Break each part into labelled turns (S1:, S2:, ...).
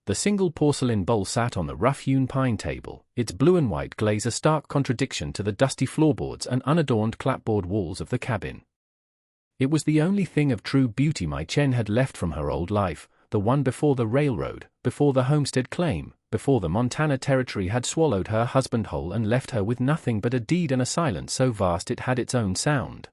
S1: The single porcelain bowl sat on the rough-hewn pine table, its blue and white glaze a stark contradiction to the dusty floorboards and unadorned clapboard walls of the cabin. It was the only thing of true beauty Mai Chen had left from her old life, the one before the railroad, before the homestead claim, before the Montana Territory had swallowed her husband whole and left her with nothing but a deed and a silence so vast it had its own sound.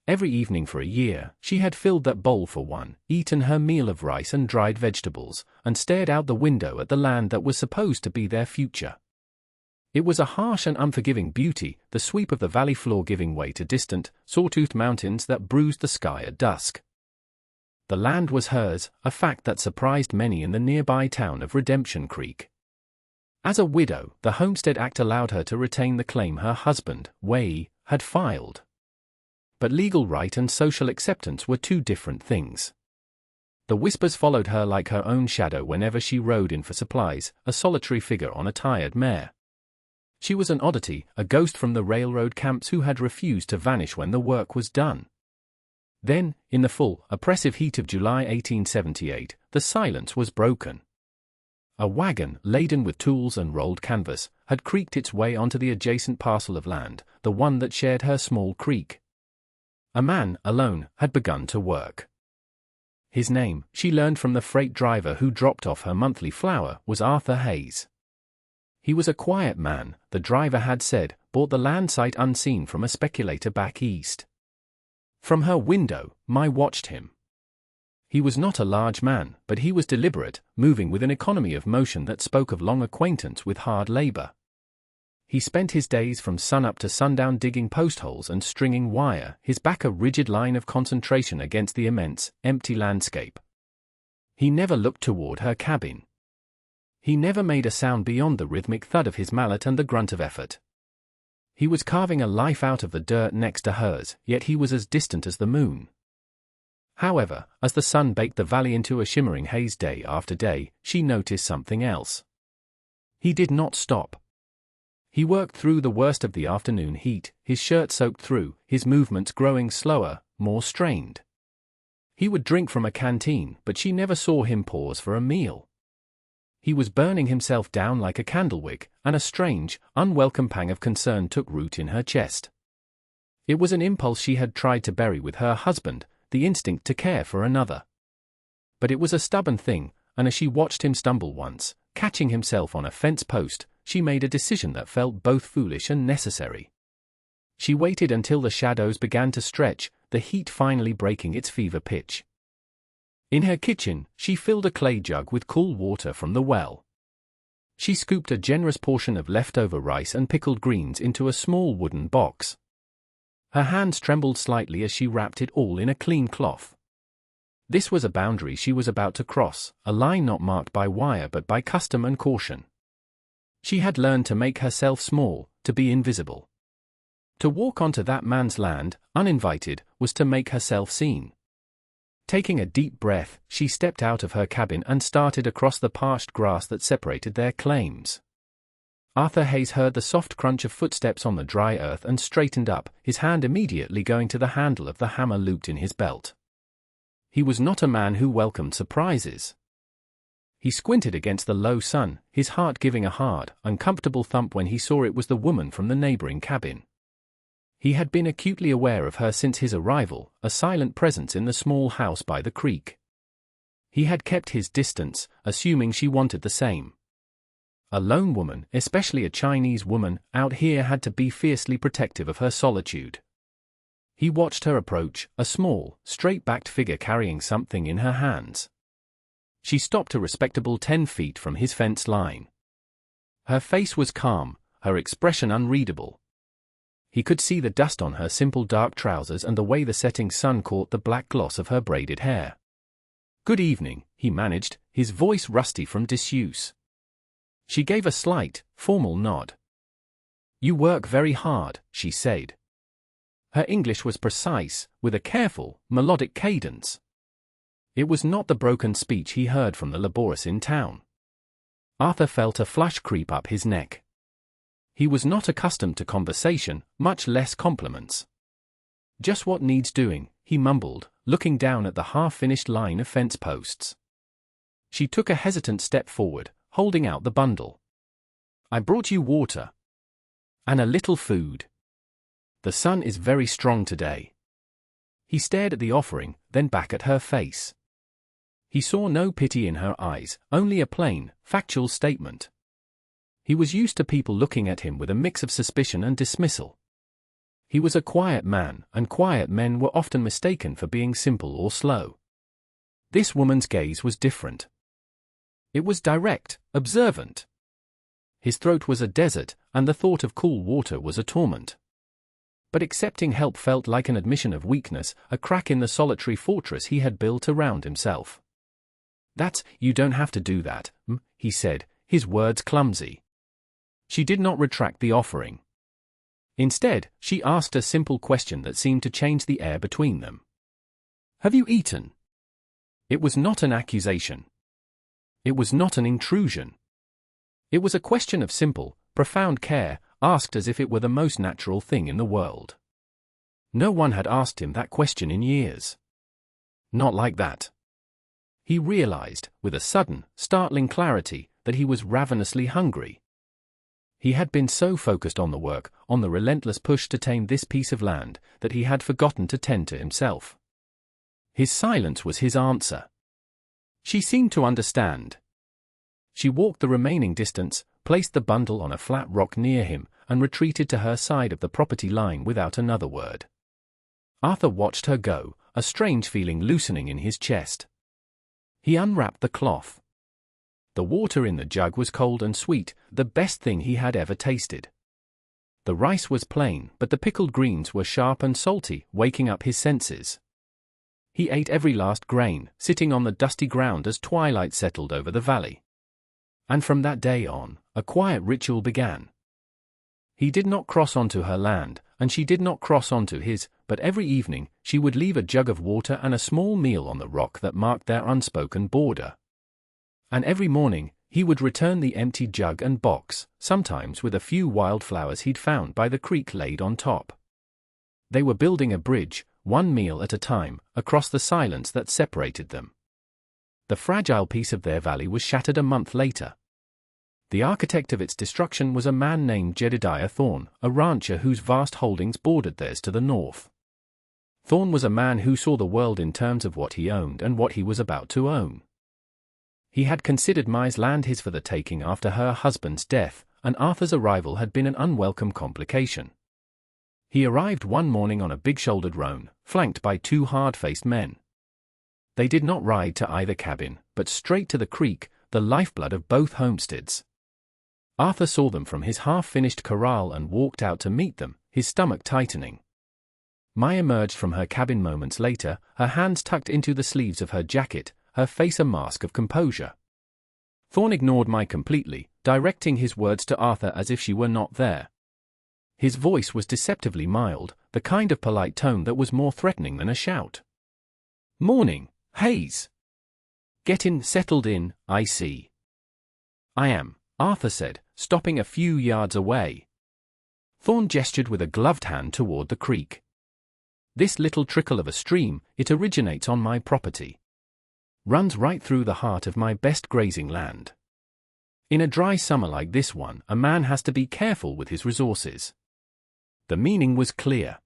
S1: Every evening for a year, she had filled that bowl for one, eaten her meal of rice and dried vegetables, and stared out the window at the land that was supposed to be their future. It was a harsh and unforgiving beauty, the sweep of the valley floor giving way to distant, saw-toothed mountains that bruised the sky at dusk. The land was hers, a fact that surprised many in the nearby town of Redemption Creek. As a widow, the Homestead Act allowed her to retain the claim her husband, Wei, had filed. But legal right and social acceptance were two different things. The whispers followed her like her own shadow whenever she rode in for supplies, a solitary figure on a tired mare. She was an oddity, a ghost from the railroad camps who had refused to vanish when the work was done. Then, in the full, oppressive heat of July 1878, the silence was broken. A wagon, laden with tools and rolled canvas, had creaked its way onto the adjacent parcel of land, the one that shared her small creek. A man, alone, had begun to work. His name, she learned from the freight driver who dropped off her monthly flour, was Arthur Hayes. He was a quiet man, the driver had said, bought the land sight unseen from a speculator back east. From her window, Mai watched him. He was not a large man, but he was deliberate, moving with an economy of motion that spoke of long acquaintance with hard labor. He spent his days from sunup to sundown digging post holes and stringing wire, his back a rigid line of concentration against the immense, empty landscape. He never looked toward her cabin. He never made a sound beyond the rhythmic thud of his mallet and the grunt of effort. He was carving a life out of the dirt next to hers, yet he was as distant as the moon. However, as the sun baked the valley into a shimmering haze day after day, she noticed something else. He did not stop. He worked through the worst of the afternoon heat, his shirt soaked through, his movements growing slower, more strained. He would drink from a canteen, but she never saw him pause for a meal. He was burning himself down like a candlewick, and a strange, unwelcome pang of concern took root in her chest. It was an impulse she had tried to bury with her husband, the instinct to care for another. But it was a stubborn thing, and as she watched him stumble once, catching himself on a fence post, she made a decision that felt both foolish and necessary. She waited until the shadows began to stretch, the heat finally breaking its fever pitch. In her kitchen, she filled a clay jug with cool water from the well. She scooped a generous portion of leftover rice and pickled greens into a small wooden box. Her hands trembled slightly as she wrapped it all in a clean cloth. This was a boundary she was about to cross, a line not marked by wire but by custom and caution. She had learned to make herself small, to be invisible. To walk onto that man's land, uninvited, was to make herself seen. Taking a deep breath, she stepped out of her cabin and started across the parched grass that separated their claims. Arthur Hayes heard the soft crunch of footsteps on the dry earth and straightened up, his hand immediately going to the handle of the hammer looped in his belt. He was not a man who welcomed surprises. He squinted against the low sun, his heart giving a hard, uncomfortable thump when he saw it was the woman from the neighboring cabin. He had been acutely aware of her since his arrival, a silent presence in the small house by the creek. He had kept his distance, assuming she wanted the same. A lone woman, especially a Chinese woman, out here had to be fiercely protective of her solitude. He watched her approach, a small, straight-backed figure carrying something in her hands. She stopped a respectable 10 feet from his fence line. Her face was calm, her expression unreadable. He could see the dust on her simple dark trousers and the way the setting sun caught the black gloss of her braided hair. "Good evening," he managed, his voice rusty from disuse. She gave a slight, formal nod. "You work very hard," she said. Her English was precise, with a careful, melodic cadence. It was not the broken speech he heard from the laborers in town. Arthur felt a flush creep up his neck. He was not accustomed to conversation, much less compliments. "Just what needs doing," he mumbled, looking down at the half-finished line of fence posts. She took a hesitant step forward, holding out the bundle. I brought you water. And a little food. The sun is very strong today. He stared at the offering, then back at her face. He saw no pity in her eyes, only a plain, factual statement. He was used to people looking at him with a mix of suspicion and dismissal. He was a quiet man, and quiet men were often mistaken for being simple or slow. This woman's gaze was different. It was direct, observant. His throat was a desert, and the thought of cool water was a torment. But accepting help felt like an admission of weakness, a crack in the solitary fortress he had built around himself. You don't have to do that, he said, his words clumsy. She did not retract the offering. Instead, she asked a simple question that seemed to change the air between them. Have you eaten? It was not an accusation. It was not an intrusion. It was a question of simple, profound care, asked as if it were the most natural thing in the world. No one had asked him that question in years. Not like that. He realized, with a sudden, startling clarity, that he was ravenously hungry. He had been so focused on the work, on the relentless push to tame this piece of land, that he had forgotten to tend to himself. His silence was his answer. She seemed to understand. She walked the remaining distance, placed the bundle on a flat rock near him, and retreated to her side of the property line without another word. Arthur watched her go, a strange feeling loosening in his chest. He unwrapped the cloth. The water in the jug was cold and sweet, the best thing he had ever tasted. The rice was plain, but the pickled greens were sharp and salty, waking up his senses. He ate every last grain, sitting on the dusty ground as twilight settled over the valley. And from that day on, a quiet ritual began. He did not cross onto her land, and she did not cross onto his, but every evening, she would leave a jug of water and a small meal on the rock that marked their unspoken border. And every morning, he would return the empty jug and box, sometimes with a few wildflowers he'd found by the creek laid on top. They were building a bridge, one meal at a time, across the silence that separated them. The fragile piece of their valley was shattered a month later. The architect of its destruction was a man named Jedediah Thorne, a rancher whose vast holdings bordered theirs to the north. Thorne was a man who saw the world in terms of what he owned and what he was about to own. He had considered Mai's land his for the taking after her husband's death, and Arthur's arrival had been an unwelcome complication. He arrived one morning on a big-shouldered roan, flanked by two hard-faced men. They did not ride to either cabin, but straight to the creek, the lifeblood of both homesteads. Arthur saw them from his half-finished corral and walked out to meet them, his stomach tightening. Mai emerged from her cabin moments later, her hands tucked into the sleeves of her jacket, her face a mask of composure. Thorne ignored Mai completely, directing his words to Arthur as if she were not there. His voice was deceptively mild, the kind of polite tone that was more threatening than a shout. "Morning, Hayes. Settled in, I see." "I am," Arthur said, stopping a few yards away. Thorne gestured with a gloved hand toward the creek. "This little trickle of a stream, it originates on my property. Runs right through the heart of my best grazing land. In a dry summer like this one, a man has to be careful with his resources." The meaning was clear.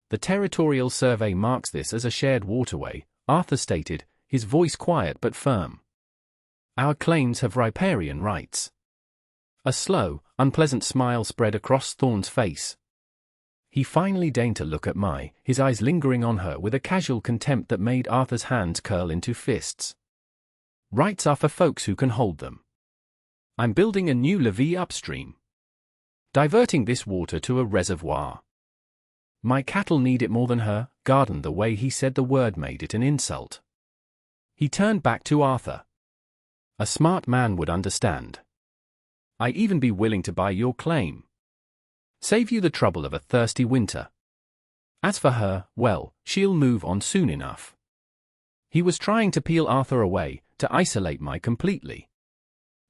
S1: "The territorial survey marks this as a shared waterway," Arthur stated, his voice quiet but firm. "Our claims have riparian rights." A slow, unpleasant smile spread across Thorne's face. He finally deigned to look at Mai, his eyes lingering on her with a casual contempt that made Arthur's hands curl into fists. "Rights are for folks who can hold them. I'm building a new levee upstream. Diverting this water to a reservoir. My cattle need it more than her garden." The way he said the word made it an insult. He turned back to Arthur. "A smart man would understand. I'd even be willing to buy your claim. Save you the trouble of a thirsty winter. As for her, well, she'll move on soon enough." He was trying to peel Arthur away, to isolate Mai completely.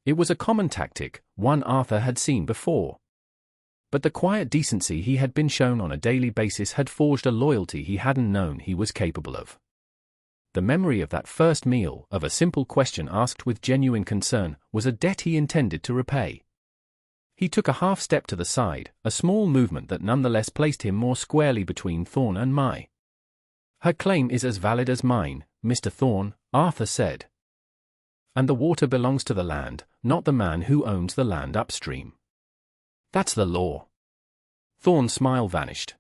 S1: It was a common tactic, one Arthur had seen before. But the quiet decency he had been shown on a daily basis had forged a loyalty he hadn't known he was capable of. The memory of that first meal, of a simple question asked with genuine concern, was a debt he intended to repay. He took a half step to the side, a small movement that nonetheless placed him more squarely between Thorn and Mai. "Her claim is as valid as mine, Mr. Thorn," Arthur said. "And the water belongs to the land, not the man who owns the land upstream. That's the law." Thorn's smile vanished.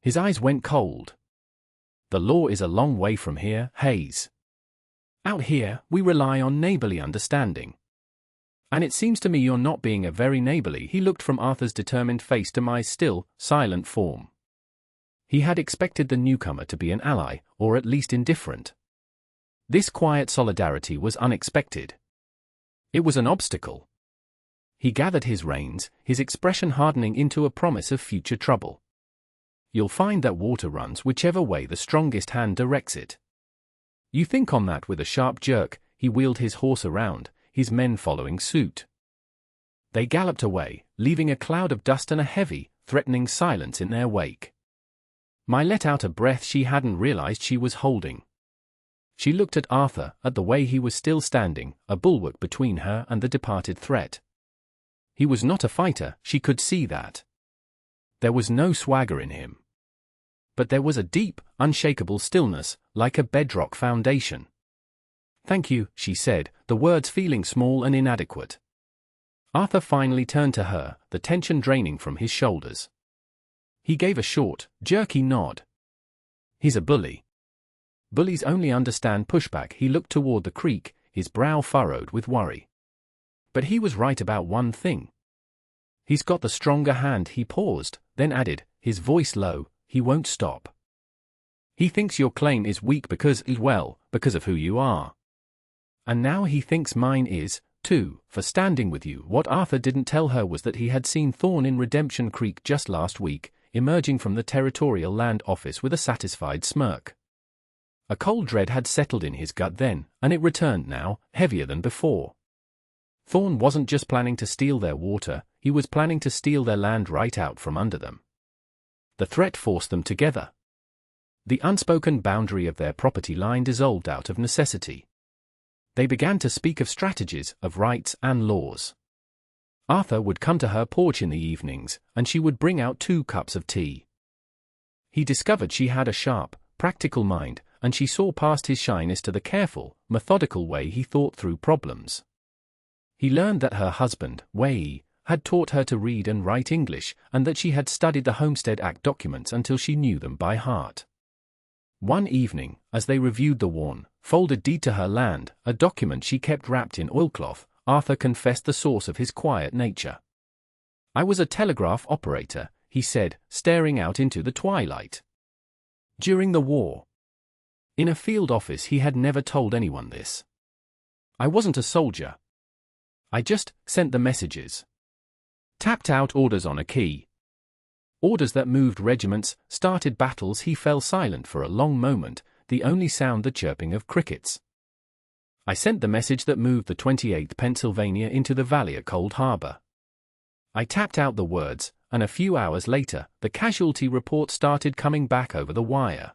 S1: His eyes went cold. "The law is a long way from here, Hayes. Out here, we rely on neighborly understanding. And it seems to me you're not being a very neighborly." He looked from Arthur's determined face to Mai's still, silent form. He had expected the newcomer to be an ally, or at least indifferent. This quiet solidarity was unexpected. It was an obstacle. He gathered his reins, his expression hardening into a promise of future trouble. "You'll find that water runs whichever way the strongest hand directs it. You think on that." With a sharp jerk, he wheeled his horse around, his men following suit. They galloped away, leaving a cloud of dust and a heavy, threatening silence in their wake. Mai let out a breath she hadn't realized she was holding. She looked at Arthur, at the way he was still standing, a bulwark between her and the departed threat. He was not a fighter, she could see that. There was no swagger in him. But there was a deep, unshakable stillness, like a bedrock foundation. "Thank you," she said, the words feeling small and inadequate. Arthur finally turned to her, the tension draining from his shoulders. He gave a short, jerky nod. "He's a bully. Bullies only understand pushback." He looked toward the creek, his brow furrowed with worry. "But he was right about one thing. He's got the stronger hand." He paused, then added, his voice low, "He won't stop. He thinks your claim is weak because of who you are. And now he thinks mine is, too, for standing with you." What Arthur didn't tell her was that he had seen Thorn in Redemption Creek just last week, emerging from the Territorial Land Office with a satisfied smirk. A cold dread had settled in his gut then, and it returned now, heavier than before. Thorn wasn't just planning to steal their water, he was planning to steal their land right out from under them. The threat forced them together. The unspoken boundary of their property line dissolved out of necessity. They began to speak of strategies, of rights and laws. Arthur would come to her porch in the evenings, and she would bring out 2 cups of tea. He discovered she had a sharp, practical mind, and she saw past his shyness to the careful, methodical way he thought through problems. He learned that her husband, Wei, had taught her to read and write English, and that she had studied the Homestead Act documents until she knew them by heart. One evening, as they reviewed the worn, folded deed to her land, a document she kept wrapped in oilcloth, Arthur confessed the source of his quiet nature. "I was a telegraph operator," he said, staring out into the twilight. "During the war. In a field office." He had never told anyone this. "I wasn't a soldier. I just sent the messages. Tapped out orders on a key. Orders that moved regiments, started battles." He fell silent for a long moment, the only sound the chirping of crickets. "I sent the message that moved the 28th Pennsylvania into the Valley of Cold Harbor. I tapped out the words, and a few hours later, the casualty report started coming back over the wire.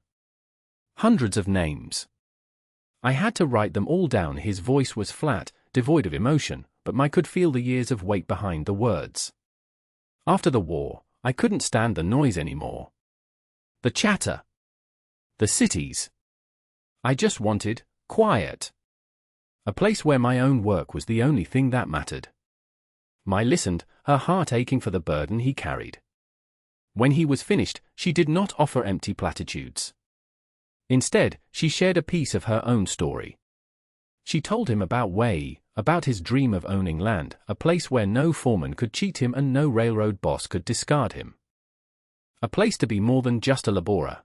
S1: Hundreds of names. I had to write them all down." His voice was flat, devoid of emotion, but I could feel the years of weight behind the words. "After the war, I couldn't stand the noise anymore. The chatter. The cities. I just wanted quiet. A place where my own work was the only thing that mattered." Mai listened, her heart aching for the burden he carried. When he was finished, she did not offer empty platitudes. Instead, she shared a piece of her own story. She told him about Wei, about his dream of owning land, a place where no foreman could cheat him and no railroad boss could discard him. A place to be more than just a laborer.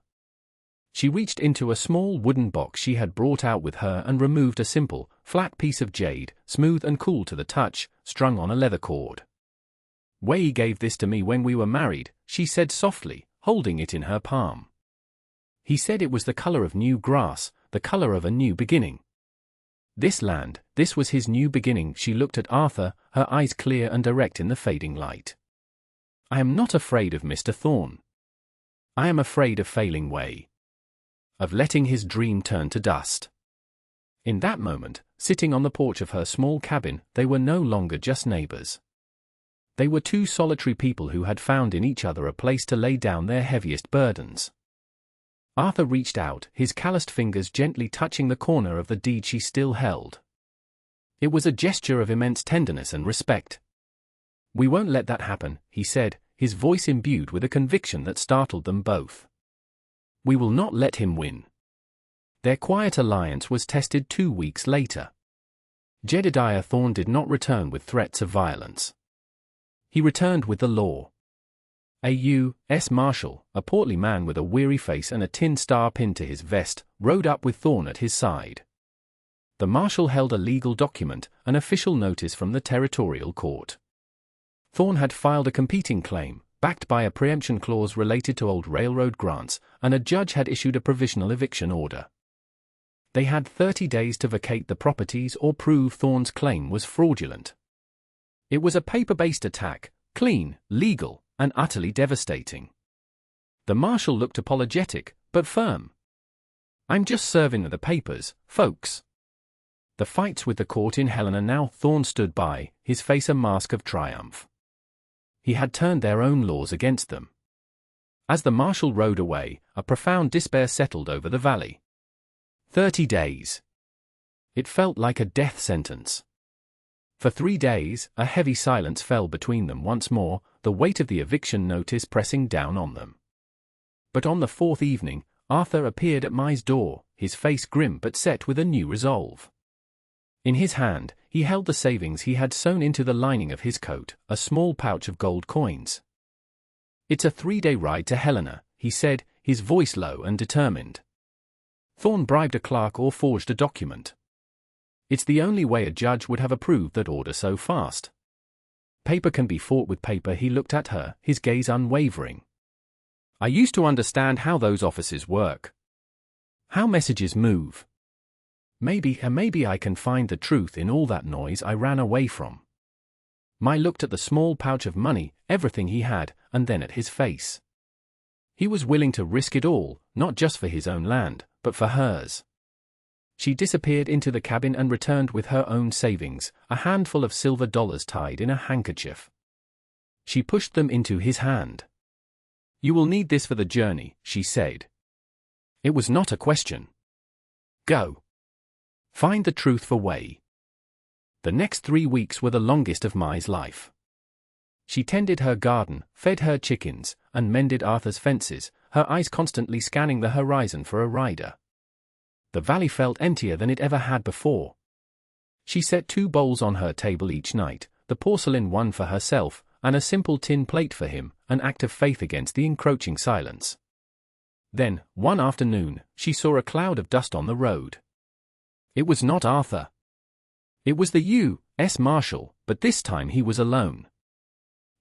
S1: She reached into a small wooden box she had brought out with her and removed a simple, flat piece of jade, smooth and cool to the touch, strung on a leather cord. "Wei gave this to me when we were married," she said softly, holding it in her palm. "He said it was the color of new grass, the color of a new beginning. This land, this was his new beginning." She looked at Arthur, her eyes clear and direct in the fading light. "I am not afraid of Mr. Thorn. I am afraid of failing Wei. of letting his dream turn to dust. In that moment, sitting on the porch of her small cabin, they were no longer just neighbors. They were two solitary people who had found in each other a place to lay down their heaviest burdens. Arthur reached out, his calloused fingers gently touching the corner of the deed she still held. It was a gesture of immense tenderness and respect. "We won't let that happen," he said, his voice imbued with a conviction that startled them both. "We will not let him win." Their quiet alliance was tested 2 weeks later. Jedediah Thorne did not return with threats of violence. He returned with the law. A U.S. Marshal, a portly man with a weary face and a tin star pinned to his vest, rode up with Thorne at his side. The marshal held a legal document, an official notice from the territorial court. Thorne had filed a competing claim, backed by a preemption clause related to old railroad grants, and a judge had issued a provisional eviction order. They had 30 days to vacate the properties or prove Thorne's claim was fraudulent. It was a paper-based attack, clean, legal, and utterly devastating. The marshal looked apologetic, but firm. "I'm just serving the papers, folks." The fights with the court in Helena now. Thorne stood by, his face a mask of triumph. He had turned their own laws against them. As the marshal rode away, a profound despair settled over the valley. 30 days. It felt like a death sentence. For 3 days, a heavy silence fell between them once more, the weight of the eviction notice pressing down on them. But on the 4th evening, Arthur appeared at Mai's door, his face grim but set with a new resolve. In his hand, he held the savings he had sewn into the lining of his coat, a small pouch of gold coins. "It's a 3-day ride to Helena," he said, his voice low and determined. Thorne bribed a clerk or forged a document. It's the only way a judge would have approved that order so fast. Paper can be fought with paper. He looked at her, his gaze unwavering. "I used to understand how those offices work. How messages move. Maybe I can find the truth in all that noise I ran away from." Mai looked at the small pouch of money, everything he had, and then at his face. He was willing to risk it all, not just for his own land, but for hers. She disappeared into the cabin and returned with her own savings, a handful of silver dollars tied in a handkerchief. She pushed them into his hand. "You will need this for the journey," she said. It was not a question. "Go. Find the truth for Wei." The next 3 weeks were the longest of Mai's life. She tended her garden, fed her chickens, and mended Arthur's fences, her eyes constantly scanning the horizon for a rider. The valley felt emptier than it ever had before. She set 2 bowls on her table each night, the porcelain one for herself, and a simple tin plate for him, an act of faith against the encroaching silence. Then, one afternoon, she saw a cloud of dust on the road. It was not Arthur. It was the U.S. Marshal, but this time he was alone.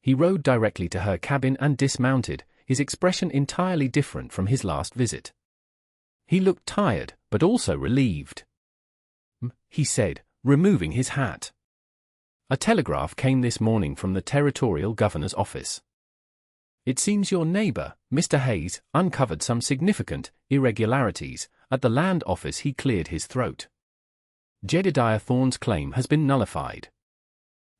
S1: He rode directly to her cabin and dismounted, his expression entirely different from his last visit. He looked tired, but also relieved. He said, removing his hat. "A telegraph came this morning from the territorial governor's office. It seems your neighbor, Mr. Hayes, uncovered some significant irregularities. At the land office." He cleared his throat. "Jedediah Thorne's claim has been nullified.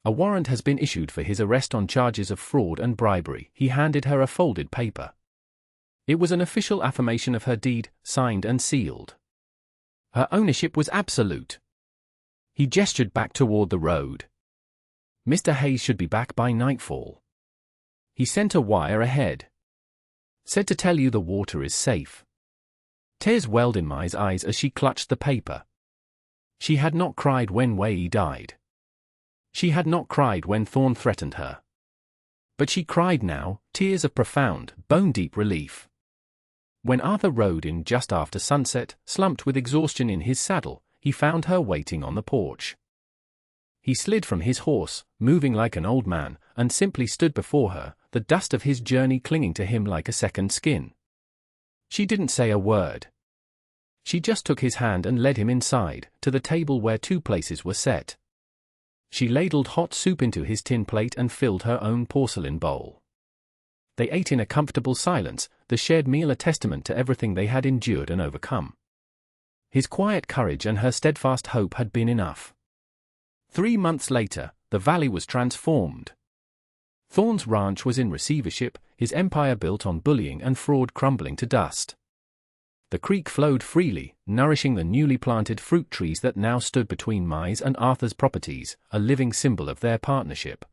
S1: A warrant has been issued for his arrest on charges of fraud and bribery." He handed her a folded paper. It was an official affirmation of her deed, signed and sealed. Her ownership was absolute. He gestured back toward the road. "Mr. Hayes should be back by nightfall. He sent a wire ahead. Said to tell you the water is safe." Tears welled in Mai's eyes as she clutched the paper. She had not cried when Wei died. She had not cried when Thorne threatened her. But she cried now, tears of profound, bone-deep relief. When Arthur rode in just after sunset, slumped with exhaustion in his saddle, he found her waiting on the porch. He slid from his horse, moving like an old man, and simply stood before her, the dust of his journey clinging to him like a second skin. She didn't say a word. She just took his hand and led him inside, to the table where 2 places were set. She ladled hot soup into his tin plate and filled her own porcelain bowl. They ate in a comfortable silence, the shared meal a testament to everything they had endured and overcome. His quiet courage and her steadfast hope had been enough. 3 months later, the valley was transformed. Thorne's ranch was in receivership, his empire built on bullying and fraud crumbling to dust. The creek flowed freely, nourishing the newly planted fruit trees that now stood between Mai's and Arthur's properties, a living symbol of their partnership.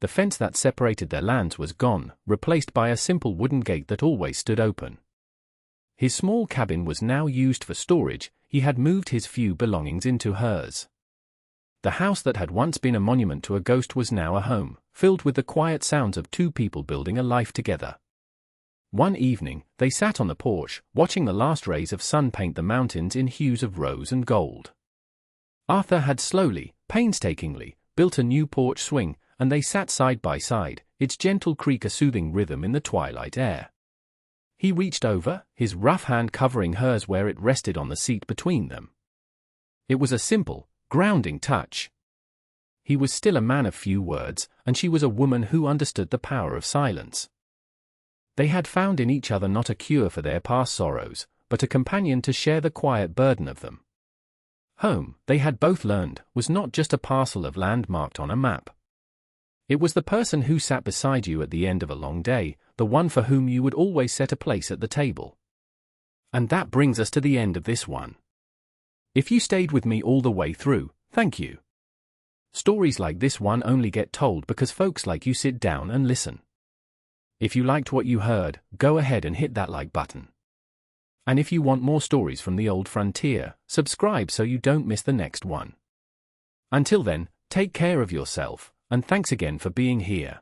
S1: The fence that separated their lands was gone, replaced by a simple wooden gate that always stood open. His small cabin was now used for storage, he had moved his few belongings into hers. The house that had once been a monument to a ghost was now a home, filled with the quiet sounds of two people building a life together. One evening, they sat on the porch, watching the last rays of sun paint the mountains in hues of rose and gold. Arthur had slowly, painstakingly, built a new porch swing, and they sat side by side, its gentle creak a soothing rhythm in the twilight air. He reached over, his rough hand covering hers where it rested on the seat between them. It was a simple, grounding touch. He was still a man of few words, and she was a woman who understood the power of silence. They had found in each other not a cure for their past sorrows, but a companion to share the quiet burden of them. Home, they had both learned, was not just a parcel of land marked on a map. It was the person who sat beside you at the end of a long day, the one for whom you would always set a place at the table. And that brings us to the end of this one. If you stayed with me all the way through, thank you. Stories like this one only get told because folks like you sit down and listen. If you liked what you heard, go ahead and hit that like button. And if you want more stories from the old frontier, subscribe so you don't miss the next one. Until then, take care of yourself, and thanks again for being here.